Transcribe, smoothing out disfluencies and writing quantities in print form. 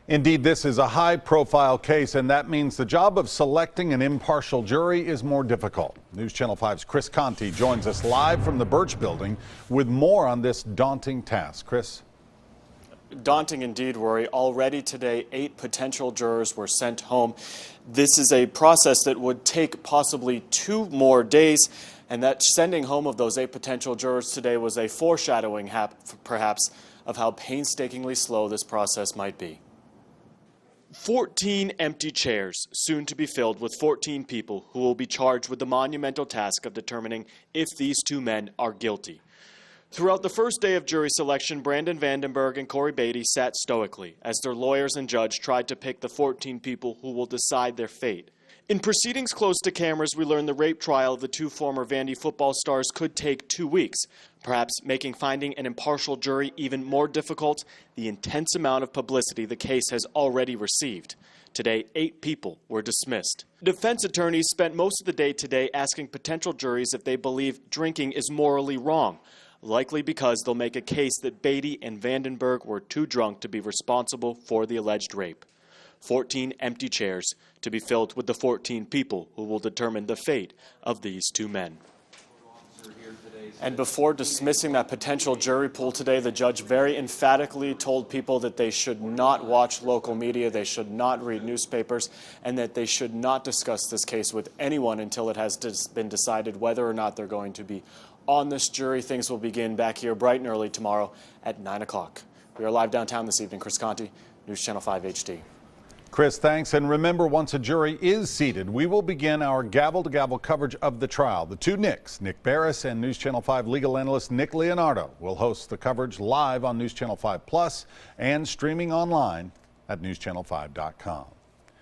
Indeed, this is a high-profile case, and that means the job of selecting an impartial jury is more difficult. News Channel 5's Chris Conti joins us live from the Birch Building with more on this daunting task. Chris? Daunting indeed, Rory. Already today, 8 potential jurors were sent home. This is a process that would take possibly 2 more days, and that sending home of those 8 potential jurors today was a foreshadowing, perhaps, of how painstakingly slow this process might be. 14 empty chairs, soon to be filled with 14 people who will be charged with the monumental task of determining if these 2 men are guilty. Throughout the first day of jury selection, Brandon Vandenberg and Corey Beatty sat stoically as their lawyers and judge tried to pick the 14 people who will decide their fate. In proceedings close to cameras, we learned the rape trial of the 2 former Vandy football stars could take 2 weeks, perhaps making finding an impartial jury even more difficult, the intense amount of publicity the case has already received. Today, 8 people were dismissed. Defense attorneys spent most of the day today asking potential juries if they believe drinking is morally wrong, likely because they'll make a case that Beatty and Vandenberg were too drunk to be responsible for the alleged rape. 14 empty chairs to be filled with the 14 people who will determine the fate of these 2 men. And before dismissing that potential jury pool today, the judge very emphatically told people that they should not watch local media, they should not read newspapers, and that they should not discuss this case with anyone until it has been decided whether or not they're going to be on this jury. Things will begin back here bright and early tomorrow at 9 o'clock. We are live downtown this evening. Chris Conti, News Channel 5 HD. Chris, thanks. And remember, once a jury is seated, we will begin our gavel-to-gavel coverage of the trial. The 2 Nicks, Nick Barris and News Channel 5 legal analyst Nick Leonardo, will host the coverage live on News Channel 5 Plus and streaming online at newschannel5.com.